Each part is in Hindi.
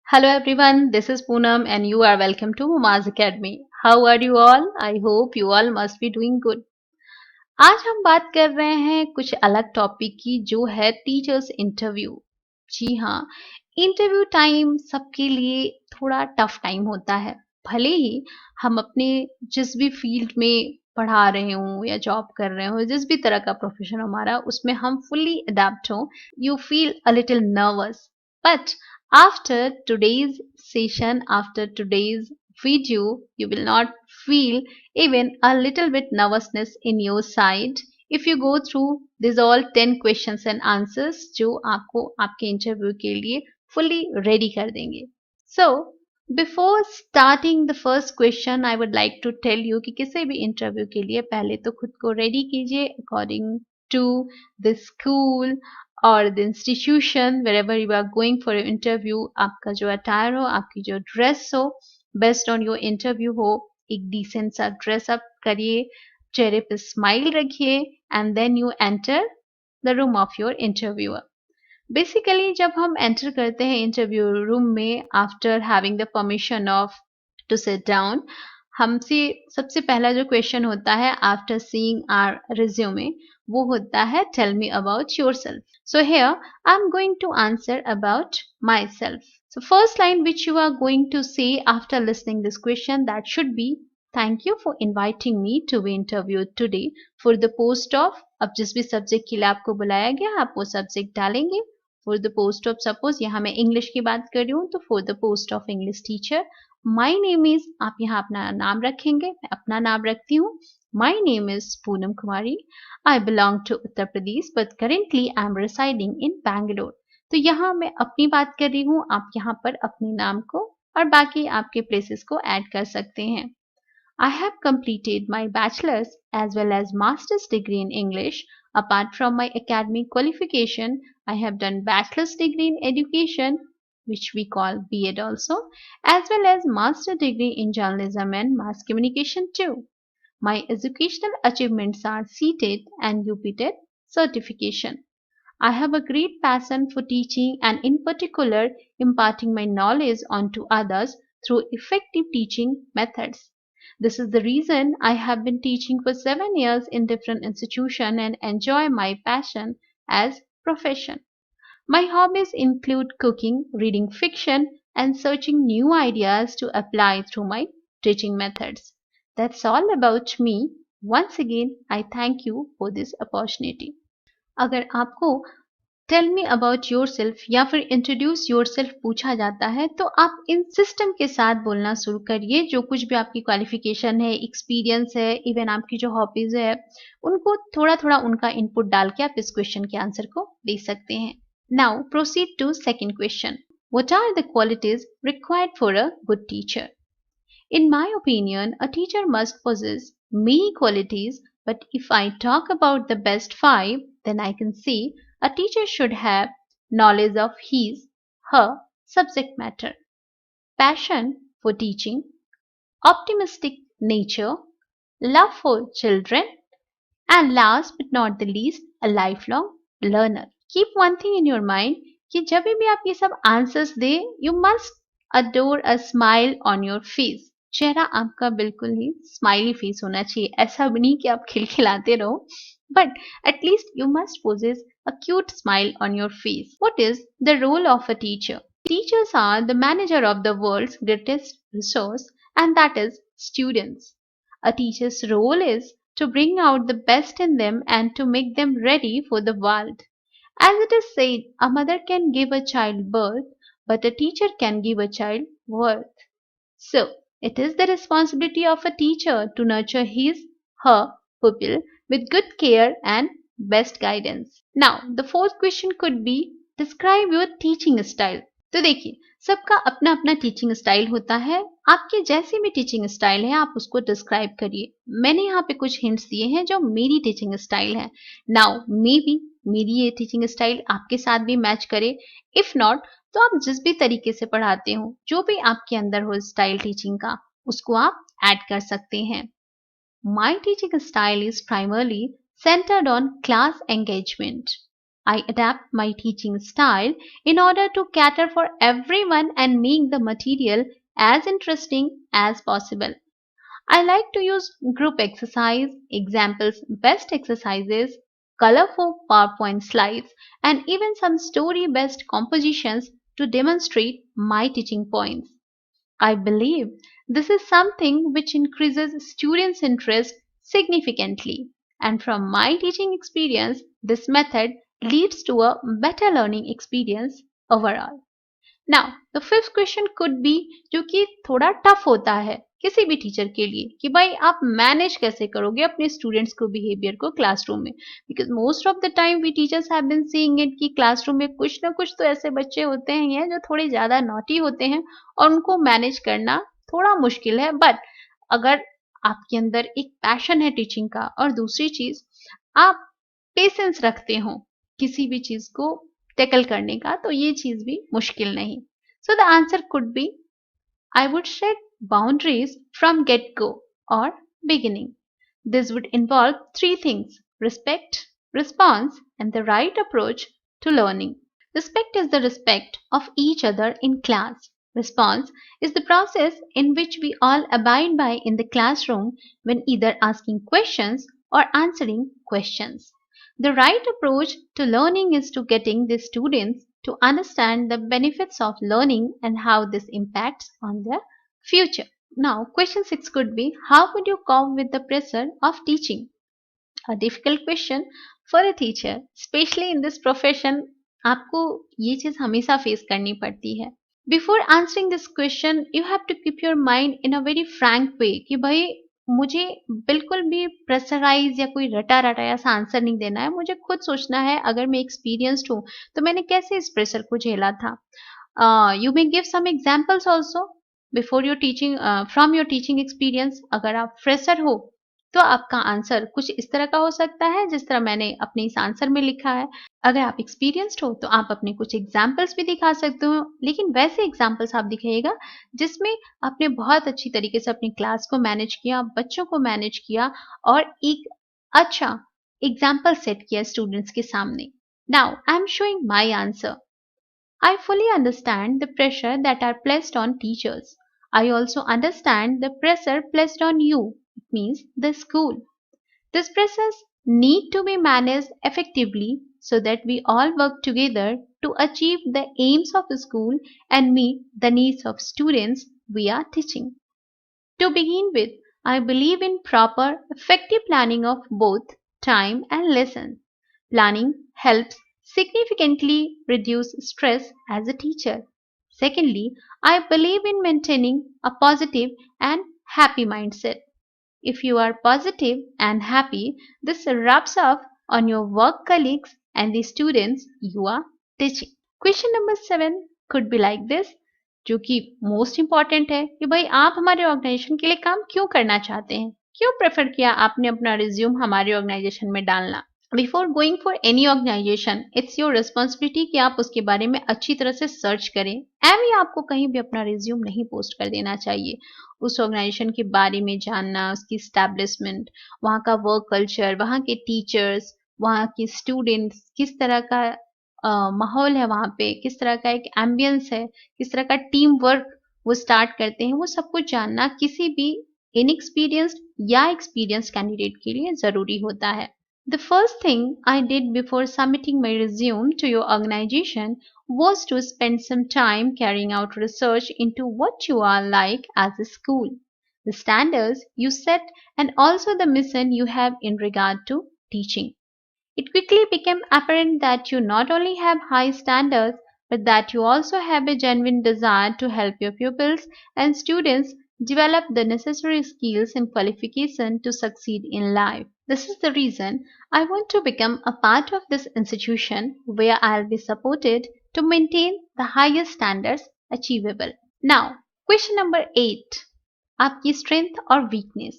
Hello everyone, this is Poonam and you are welcome to Mumaz Academy. How are you all? I hope you all must be doing good. आज हम बात कर रहे हैं कुछ अलग टॉपिक की जो है टीचर्स इंटरव्यू। जी हाँ, इंटरव्यू टाइम सबके लिए थोड़ा टफ टाइम होता है। भले ही हम अपने जिस भी फील्ड में पढ़ा रहे हों या जॉब कर रहे हो, जिस भी तरह का प्रोफेशन हमारा उसमें हम फुल्ली अडेप्ट हों, you feel a little nervous. But after today's session, after today's video, you will not feel even a little bit nervousness in your side if you go through these all 10 questions and answers जो आपको आपके इंटरव्यू के लिए fully ready कर देंगे. So before starting the first question, I would like to tell you कि किसी भी इंटरव्यू के लिए पहले तो खुद को रेडी कीजिए according to the school और the institution wherever you are going for your interview. आपका जो अटायर हो, आपकी जो ड्रेस हो, बेस्ड ऑन योर इंटरव्यू हो, एक डिसेंट सा ड्रेस अप करिए, चेहरे पे स्माइल रखिए and then you enter the room of your interviewer. Basically जब हम एंटर करते हैं इंटरव्यू रूम में after having the permission of to sit down, हमसे सबसे पहला जो क्वेश्चन होता है आफ्टर सीइंग आवर रिज्यूमे वो होता है tell me about yourself. So here I am going to answer about myself. So first line which you are going to say after listening this question, that should be thank you for inviting me to be interviewed today for the post of. अब जिस भी सब्जेक्ट के लिए आपको बुलाया गया आप वो सब्जेक्ट डालेंगे. For the post of, suppose यहाँ मैं इंग्लिश की बात कर रही हूँ तो for the post of English teacher. My name is, आप यहाँ अपना नाम रखेंगे, मैं अपना नाम रखती हूँ. My name is Poonam Kumari. I belong to Uttar Pradesh but currently I am residing in Bangalore. तो यहाँ मैं अपनी बात कर रही हूँ, आप यहाँ पर अपने नाम को और बाकी आपके प्लेसेस को ऐड कर सकते हैं. I have completed my bachelor's as well as master's degree in English. Apart from my academic qualification, I have done bachelor's degree in education, which we call B.Ed also, as well as master degree in journalism and mass communication too. My educational achievements are CTET and UPTET certification. I have a great passion for teaching and in particular imparting my knowledge onto others through effective teaching methods. This is the reason I have been teaching for 7 years in different institutions and enjoy my passion as profession. My hobbies include cooking, reading fiction, and searching new ideas to apply through my teaching methods. That's all about me. Once again, I thank you for this opportunity. अगर आपको tell me about your self फिर इंट्रोड्यूस योर सेल्फ पूछा जाता है तो आप इन सिस्टम के साथ बोलना शुरू करिए. जो कुछ भी आपकी क्वालिफिकेशन है, एक्सपीरियंस है, इवन आपकी जो हॉबीज है, उनको थोड़ा थोड़ा उनका इनपुट डाल के आप इस क्वेश्चन के आंसर को दे सकते हैं. Now proceed to second question. What are the qualities required for a good teacher? In my opinion, a teacher must possess many qualities, but if I talk about the best five, then I can say a teacher should have knowledge of his, her subject matter, passion for teaching, optimistic nature, love for children, and last but not the least, a lifelong learner. Keep one thing in your mind कि जब भी आप ये सब answers they, you must adore a smile on your face. चेहरा आपका बिल्कुल ही स्माइली फेस होना चाहिए. ऐसा भी नहीं कि आप खिलखिलाते रहो, but at least you must possess a cute smile on your face. What is the role of a teacher? Teachers are the manager of the world's greatest resource, and that is students. A teacher's role is to bring out the best in them and to make them ready for the world. As it is said, a mother can give a child birth, but a teacher can give a child worth. So, it is the responsibility of a teacher to nurture his, her pupil with good care and best guidance. Now, the fourth question could be describe your teaching style. तो देखिए, सबका अपना अपना टीचिंग स्टाइल होता है. आपके जैसी भी टीचिंग स्टाइल है आप उसको डिस्क्राइब करिए. मैंने यहाँ पे कुछ हिंट्स दिए हैं जो मेरी टीचिंग स्टाइल है. नाउ मे बी मेरी ये टीचिंग स्टाइल आपके साथ भी मैच करे. इफ नॉट तो आप जिस भी तरीके से पढ़ाते हो, जो भी आपके अंदर हो स्टाइल टीचिंग का, उसको आप ऐड कर सकते हैं. My teaching style is primarily centered on class engagement. I adapt my teaching style in order to cater for everyone and make the material as interesting as possible. I like to use group exercise, examples, best exercises, colorful PowerPoint slides, and even some story based compositions to demonstrate my teaching points. I believe this is something which increases students' interest significantly. And from my teaching experience, this method leads to a better learning experience overall. Now the fifth question could be जो कि थोड़ा टफ होता है किसी भी टीचर के लिए कि भाई आप मैनेज कैसे करोगे अपने स्टूडेंट्स को बिहेवियर को क्लासरूम में because most of the time we teachers have been seeing it कि क्लासरूम में कुछ ना कुछ तो ऐसे बच्चे होते हैं जो थोड़े ज्यादा नॉटी होते हैं और उनको मैनेज करना थोड़ा मुश्किल है बट अगर आपके अंदर एक पैशन है टीचिंग का और दूसरी चीज आप पेशेंस रखते हो किसी भी चीज को टैकल करने का तो ये चीज भी मुश्किल नहीं so the answer could be I would set boundaries from get go और beginning this would involve three things respect response and the right approach to learning. Respect is the respect of each other in class. Response is the process in which we all abide by in the classroom when either asking questions or answering questions. The right approach to learning is to getting the students to understand the benefits of learning and how this impacts on their future. Now, question 6 could be how would you cope with the pressure of teaching? A difficult question for a teacher, especially in this profession. आपको ये चीज हमेशा फेस करनी पड़ती है. Before answering this question, you have to keep your mind in a very frank way कि भाई मुझे बिल्कुल भी प्रेशराइज या कोई रटा रटा ऐसा आंसर नहीं देना है मुझे खुद सोचना है अगर मैं एक्सपीरियंस्ड हूँ तो मैंने कैसे इस प्रेशर को झेला था you may give some examples also before your teaching from your teaching experience अगर आप फ्रेशर हो तो आपका आंसर कुछ इस तरह का हो सकता है जिस तरह मैंने अपने इस आंसर में लिखा है अगर आप एक्सपीरियंस्ड हो तो आप अपने कुछ एग्जाम्पल्स भी दिखा सकते हो लेकिन वैसे एग्जाम्पल्स आप दिखाइएगा जिसमें आपने बहुत अच्छी तरीके से अपनी क्लास को मैनेज किया बच्चों को मैनेज किया और एक अच्छा एग्जाम्पल सेट किया स्टूडेंट्स के सामने now I am showing my answer I fully understand the pressure that are placed on teachers. I also understand the pressure placed on you, it means the school. These pressures need to be managed effectively so that we all work together to achieve the aims of the school and meet the needs of students we are teaching. To begin with, I believe in proper, effective planning of both time and lesson. Planning helps significantly reduce stress as a teacher. Secondly, I believe in maintaining a positive and happy mindset. If you are positive and happy, this rubs off on your work colleagues and the students you are teaching. Question number 7 could be like this, जो कि मोस्ट इम्पॉर्टेंट है कि भाई आप हमारे ऑर्गेनाइजेशन के लिए काम क्यों करना चाहते हैं क्यों प्रेफर किया आपने अपना रिज्यूम हमारे ऑर्गेनाइजेशन में डालना before going for any organisation it's your responsibility कि आप उसके बारे में अच्छी तरह से सर्च करें एवं आपको कहीं भी अपना रिज्यूम नहीं पोस्ट कर देना चाहिए उस ऑर्गेनाइजेशन के बारे में जानना उसकी स्टैब्लिशमेंट वहाँ का वर्क कल्चर वहाँ के टीचर्स वहाँ के स्टूडेंट्स किस तरह का माहौल है वहाँ पे किस तरह का एक एम्बियंस है किस तरह का टीम वर्क वो स्टार्ट करते हैं वो सब कुछ जानना किसी भी इनएक्सपीरियंस्ड या एक्सपीरियंस्ड कैंडिडेट के लिए जरूरी होता है The first thing I did before submitting my resume to your organization was to spend some time carrying out research into what you are like as a school, the standards you set, and also the mission you have in regard to teaching. It quickly became apparent that you not only have high standards, but that you also have a genuine desire to help your pupils and students develop the necessary skills and qualification to succeed in life. This is the reason I want to become a part of this institution where I'll be supported to maintain the highest standards achievable. Now, question number 8. आपकी strength और weakness.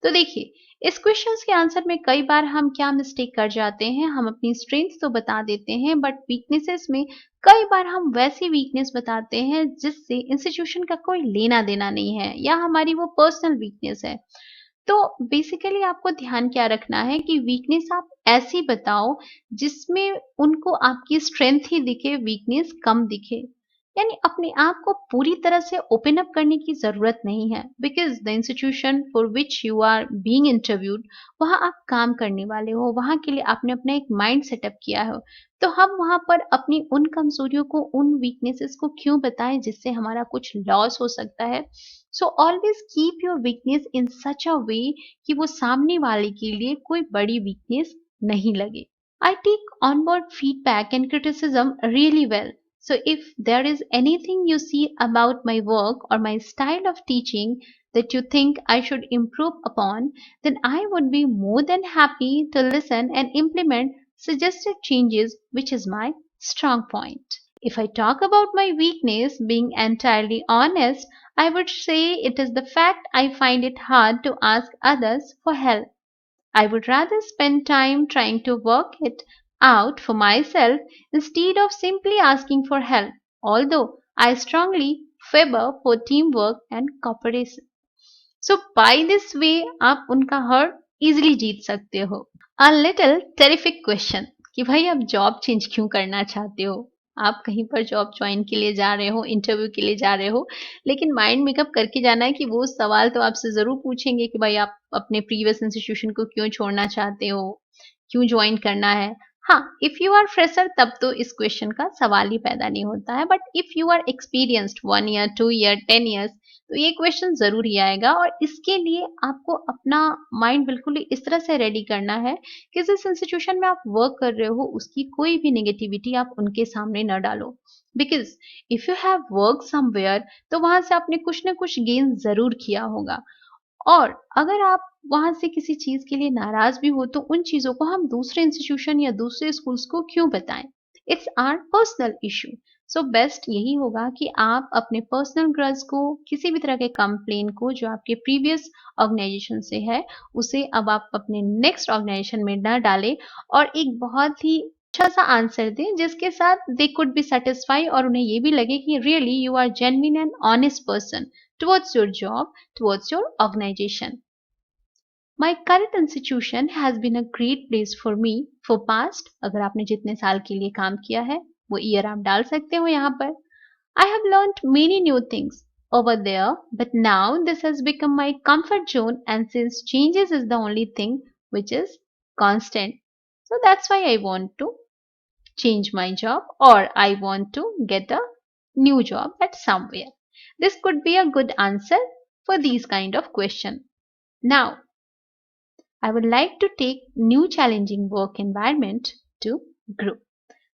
तो देखिए इस क्वेश्चन के आंसर में कई बार हम क्या मिस्टेक कर जाते हैं हम अपनी स्ट्रेंथ तो बता देते हैं बट वीकनेसेस में कई बार हम वैसी वीकनेस बताते हैं जिससे इंस्टीट्यूशन का कोई लेना देना नहीं है या हमारी वो पर्सनल वीकनेस है तो बेसिकली आपको ध्यान क्या रखना है कि वीकनेस आप ऐसी बताओ जिसमें उनको आपकी स्ट्रेंथ ही दिखे, वीकनेस कम दिखे। यानी अपने आप को पूरी तरह से ओपन अप करने की जरूरत नहीं है, because the institution for which you are being interviewed, वहां आप काम करने वाले हो, वहां के लिए आपने अपना एक माइंड सेटअप किया हो। तो हम वहां पर अपनी उन कमजोरियों को, उन वीकनेसेस को क्यों बताएं जिससे हमारा कुछ लॉस हो सकता है। So always keep your weakness in such a way कि वो सामने वाले के लिए कोई बड़ी वीकनेस नहीं लगे। I take on board feedback and criticism really well. So, if there is anything you see about my work or my style of teaching that you think I should improve upon, then I would be more than happy to listen and implement suggested changes, which is my strong point. If I talk about my weakness, being entirely honest, I would say it is the fact I find it hard to ask others for help. I would rather spend time trying to work it out for myself instead of simply asking for help, although I strongly favor for teamwork and cooperation. So by this way आप उनका heart easily जीत सकते हो। A little terrific question कि भाई आप जॉब चेंज क्यों करना चाहते हो? आप कहीं पर जॉब ज्वाइन के लिए जा रहे हो, इंटरव्यू के लिए जा रहे हो, लेकिन माइंड मेकअप करके जाना है कि वो सवाल तो आपसे ज़रूर पूछेंगे कि भाई आप अपने प्रीवियस इंस्टीट्यूशन को क्यों छोड़ना चाहते हो? क्यों ज्वाइन करना है? हाँ, इफ यू आर फ्रेशर तब तो इस क्वेश्चन का सवाल ही पैदा नहीं होता है, but if you are experienced 1 year, 2 year, 10 years, तो ये क्वेश्चन जरूर ही आएगा। और इसके लिए आपको अपना माइंड बिल्कुल ही इस तरह से रेडी करना है कि जिस इंस्टीट्यूशन में आप वर्क कर रहे हो उसकी कोई भी नेगेटिविटी आप उनके सामने न डालो। Because if you have work somewhere, तो वहां से आपने कुछ ना कुछ गेन जरूर किया होगा। और अगर आप वहां से किसी चीज के लिए नाराज भी हो तो उन चीजों को हम दूसरे इंस्टीट्यूशन या दूसरे स्कूल्स को क्यों बताएं? It's our personal issue. So best यही होगा कि आप अपने पर्सनल ग्रज को, किसी भी तरह के कंप्लेन को जो आपके प्रीवियस ऑर्गेनाइजेशन से है, उसे अब आप अपने नेक्स्ट ऑर्गेनाइजेशन में न डालें और एक बहुत ही अच्छा सा आंसर दें जिसके साथ दे कुड बी सेटिस्फाई और उन्हें ये भी लगे कि really you are genuine and honest person towards your job, towards your organization. My current institution has been a great place for me for past, अगर आपने जितने साल के लिए काम किया है वो ईयर आप डाल सकते हो यहाँ पर। I have learned many new things over there, but now this has become my comfort zone, and since changes is the only thing which is constant, so that's why I want to change my job, or I want to get a new job at somewhere. This could be a good answer for these kind of question. Now, I would like to take new challenging work environment to grow.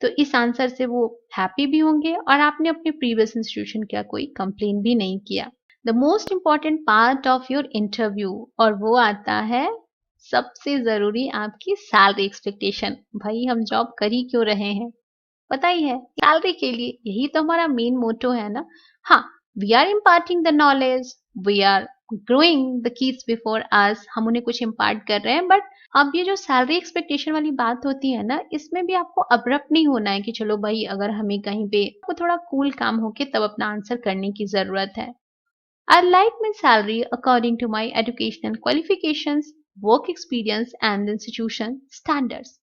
तो इस आंसर से वो हैप्पी भी होंगे और आपने अपने प्रीवियस इंस्टीट्यूशन का कोई कंप्लेन भी नहीं किया। The most important part of your interview, और वो आता है सबसे जरूरी, आपकी सैलरी एक्सपेक्टेशन। भाई हम जॉब कर ही क्यों रहे हैं? पता ही है, सैलरी के लिए। यही तो हमारा मेन मोटो है ना। हाँ, we are imparting the knowledge, we are growing the kids before us, हम उन्हें कुछ इम्पार्ट कर रहे हैं। बट अब ये जो सैलरी एक्सपेक्टेशन वाली बात होती है ना, इसमें भी आपको अब्रप्ट नहीं होना है कि चलो भाई अगर हमें कहीं पे, आपको थोड़ा कूल काम होके तब अपना आंसर करने की जरूरत है। I like my salary according to my educational qualifications, work experience and institution standards.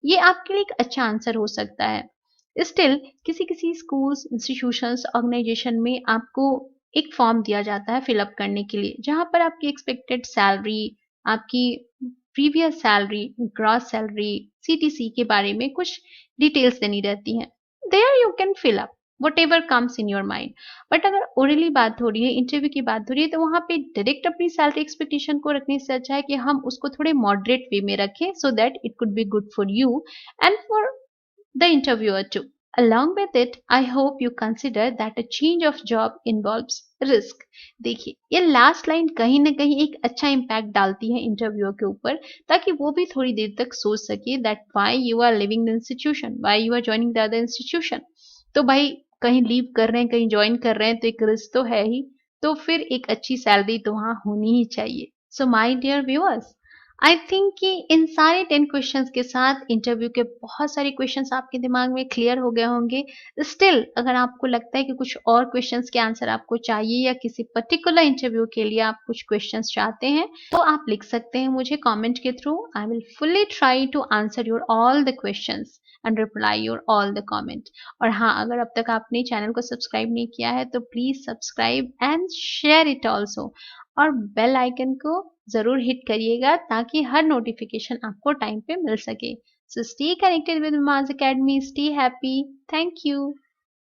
ये आपके लिए एक अच्छा आंसर हो सकता है। स्टिल किसी किसी स्कूल्स, इंस्टीट्यूशंस, ऑर्गेनाइजेशन में आपको एक फॉर्म दिया जाता है फिलअप करने के लिए, जहां पर आपकी एक्सपेक्टेड सैलरी, आपकी previous salary, gross salary, CTC के बारे में कुछ डिटेल्स देनी रहती हैं। There you can fill up whatever comes in your mind. But अगर ओरली बात हो रही है, इंटरव्यू की बात हो रही है, तो वहां पे डायरेक्ट अपनी सैलरी एक्सपेक्टेशन को रखने से अच्छा है कि हम उसको थोड़े मॉडरेट वे में रखें, so that it could be good for you and for the interviewer too. Along with it, I hope you consider that a change of job involves risk. देखिए, ये लास्ट लाइन कहीं ना कहीं एक अच्छा इम्पैक्ट डालती है इंटरव्यूअर के ऊपर, ताकि वो भी थोड़ी देर तक सोच सके that why you are leaving the institution, why you are joining the other institution. तो भाई कहीं लीव कर रहे हैं, कहीं ज्वाइन कर रहे हैं, तो एक रिस्क तो है ही, तो फिर एक अच्छी सैलरी तो वहां होनी ही चाहिए। So my dear viewers, I think कि इन सारे 10 क्वेश्चंस के साथ इंटरव्यू के बहुत सारे क्वेश्चंस आपके दिमाग में क्लियर हो गए होंगे। स्टिल अगर आपको लगता है कि कुछ और क्वेश्चंस के आंसर आपको चाहिए या किसी पर्टिकुलर इंटरव्यू के लिए आप कुछ क्वेश्चंस चाहते हैं, तो आप लिख सकते हैं मुझे कमेंट के through. I will fully try to answer your all the questions and reply your all the comment. और हाँ, अगर अब तक आपने चैनल को सब्सक्राइब नहीं किया है तो please subscribe and share it also, और बेल आइकन को ज़रूर हिट करिएगा ताकि हर नोटिफिकेशन आपको टाइम पे मिल सके। सो स्टे कनेक्टेड विद माज academy, stay happy, thank you.